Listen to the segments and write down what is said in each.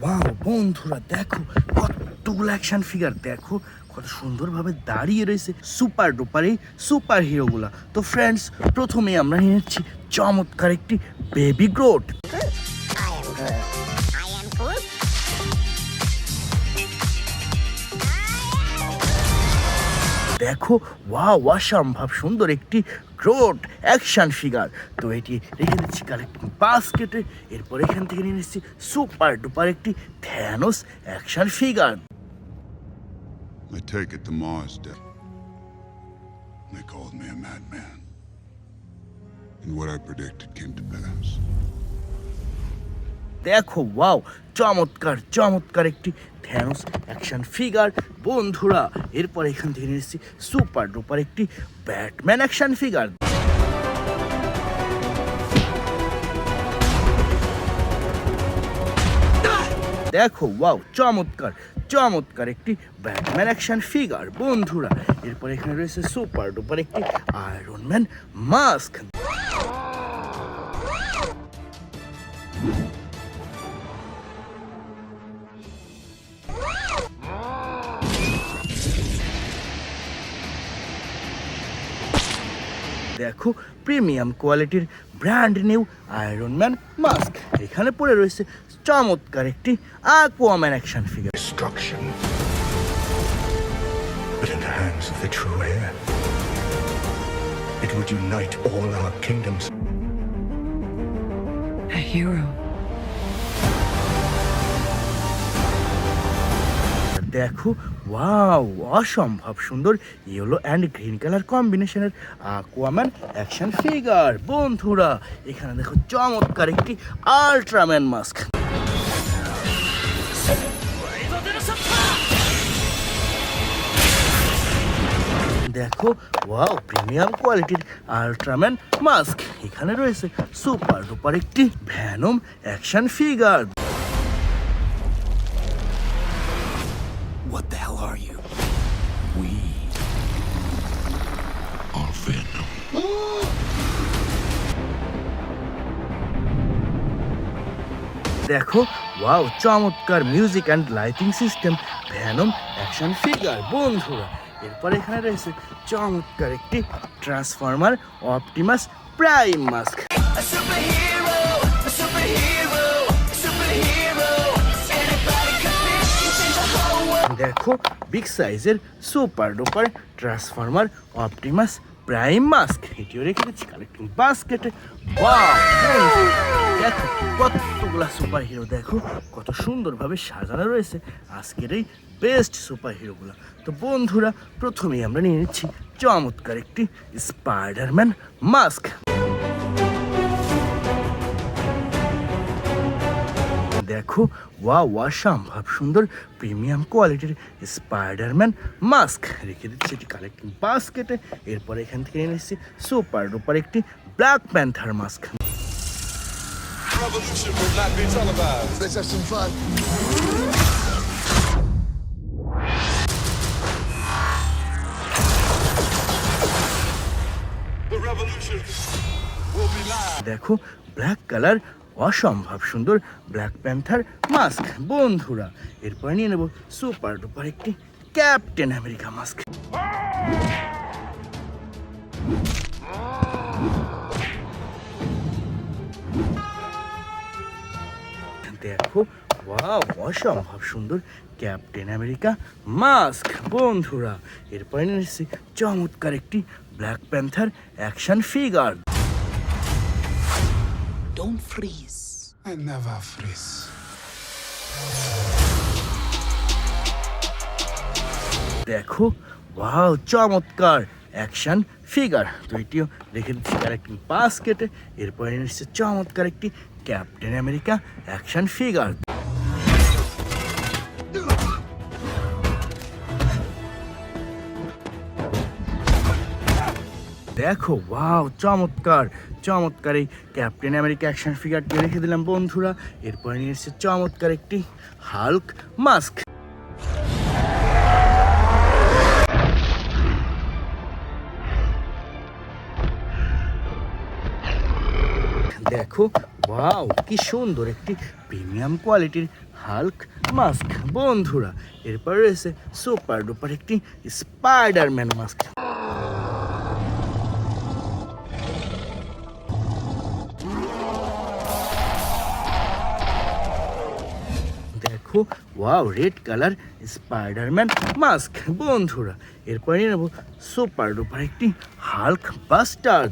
Wow বন্ধুরা দেখো কতগুলো অ্যাকশন ফিগার, দেখো কত সুন্দরভাবে দাঁড়িয়ে রয়েছে সুপার ডুপার এই সুপার হিরোগুলা। তো ফ্রেন্ডস, প্রথমে আমরা নিয়ে নিচ্ছি চমৎকার একটি বেবি গ্রোট। দেখো ওয়াও অসম্ভব সুন্দর একটি গ্রোট অ্যাকশন ফিগার। তো এটি রেখে দিচ্ছি কালেক্টিং বাস্কেটে। এরপর এখান থেকে নিয়ে নিচ্ছি সুপার ডুপার একটি Thanos action figure. I take it to Mars Day. They called me a madman. And what I predicted came to pass. দেখো ওয়াও চমৎকার চমৎকার একটি থ্যানোস অ্যাকশন ফিগার বন্ধুরা। এরপর এখান থেকে নিয়ে এসেছি সুপার ডুপার একটি ব্যাটম্যান অ্যাকশন ফিগার। দেখো ওয়াও চমৎকার চমৎকার একটি ব্যাটম্যান অ্যাকশন ফিগার বন্ধুরা। এরপর এখানে রয়েছে সুপার ডুপার একটি আয়রন ম্যান মাস্ক। দেখো প্রিমিয়াম কোয়ালিটির brand new iron man mask. এখানে পড়ে রয়েছে চমৎকার একটি Aquaman action figure. Destruction, but in the hands of the true heir, it would unite all our kingdoms. A hero. দেখো wow অসম্ভব সুন্দর ইয়েলো অ্যান্ড গ্রিন কালার কম্বিনেশনের অ্যাকুয়াম্যান অ্যাকশন ফিগার বন্ধুরা। এখানে দেখো চমৎকার একটি আল্ট্রাম্যান মাস্ক। দেখো ওয়াও প্রিমিয়াম কোয়ালিটির আল্ট্রাম্যান মাস্ক। এখানে রয়েছে সুপার ডুপার একটি Venom action figure. What the hell are you? We are Venom. দেখো ওয়াও চমৎকার music and lighting system Venom action figure বন্ধুরা। এরপর এখানে রয়েছে চমৎকার একটি ট্রান্সফর্মার অপটিমাস প্রাইম মাস্ক। দেখো বিগ সাইজের super duper transformer Optimus prime mask. এটিও রেখে দিচ্ছি কালেক্টিং বাস্কেটে। ওয়াও দেখো কতগুলা সুপার হিরো, দেখো কত সুন্দরভাবে সাজানো রয়েছে আজকের এই বেস্ট সুপার হিরোগুলো। তো বন্ধুরা প্রথমেই আমরা নিয়ে নিচ্ছি চমৎকার একটি স্পাইডারম্যান মাস্ক। দেখো ওয়াও অসম্ভব সুন্দর প্রিমিয়াম কোয়ালিটির স্পাইডারম্যান মাস্ক। রেখে দিচ্ছি এটি কালেক্টিং বাস্কেটে। এরপর এখান থেকে নিয়ে নিচ্ছি সুপার ডুপার একটি black panther mask. Revolution will not be televised. Let's have some fun. The revolution will be live. দেখো ব্ল্যাক কালার অসম্ভব সুন্দর ব্ল্যাক প্যান্থার মাস্ক বন্ধুরা। এরপর নিয়ে নেব সুপার ডুপার একটি ক্যাপ্টেন আমেরিকা মাস্ক। দেখো ওয়াও অসম্ভব সুন্দর ক্যাপ্টেন আমেরিকা মাস্ক বন্ধুরা। এরপর নিয়ে এসেছি চমৎকার একটি black panther action figure. Don't freeze. I never freeze. দেখো ওয়াও চমৎকার অ্যাকশন ফিগার। তো এটিও রেখে দিচ্ছি কালেক্টিং বাস্কেটে। এরপরে নিচ্ছে চমৎকার একটি ক্যাপ্টেন আমেরিকা অ্যাকশন ফিগার। দেখো ওয়াও চমৎকার চমৎকার এই ক্যাপ্টেন আমেরিকা অ্যাকশন ফিগারটি রেখে দিলাম বন্ধুরা। এরপরে নিয়ে এসেছে চমৎকার একটি হাল্ক মাস্ক। দেখো ওয়াও কি সুন্দর একটি প্রিমিয়াম কোয়ালিটির হাল্ক মাস্ক বন্ধুরা। এরপর রয়েছে সুপার ডুপার একটি স্পাইডারম্যান মাস্ক। দেখো wow red colour Spiderman mask বন্ধুরা। এরপর নিয়ে নেবো সুপার ডুপার একটি হাল্ক বাস্টার।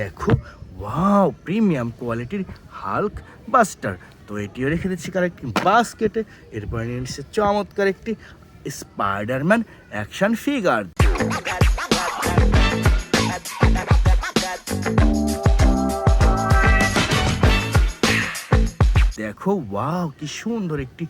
দেখো ওয়াও প্রিমিয়াম কোয়ালিটির হাল্ক বাস্টার। তো এটিও রেখে দিচ্ছি কালেক্টিং বাস্কেটে। এরপরে নিয়ে নিচ্ছে চমৎকার একটি স্পাইডারম্যান অ্যাকশন ফিগার। দেখো ওয়াও কি সুন্দর একটি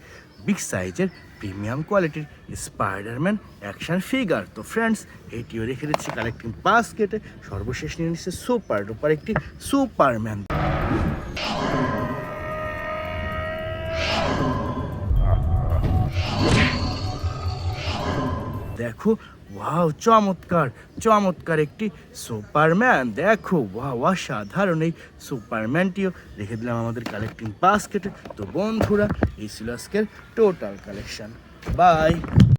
বিগ সাইজের প্রিমিয়াম কোয়ালিটির স্পাইডারম্যান অ্যাকশন ফিগার। তো ফ্রেন্ডস এটিও রেখে দিচ্ছি কালেক্টিং বাস্কেটে। সর্বশেষ নিয়ে নিচ্ছে সুপার ডুপার একটি সুপারম্যান। দেখো ওয়াও চমৎকার চমৎকার একটি সুপারম্যান। দেখো ওয়াও অসাধারণ এই সুপারম্যানটিও রেখে দিলাম আমাদের কালেক্টিং বাস্কেটে। তো বন্ধুরা এই ছিল আজকের টোটাল কালেকশন। বাই।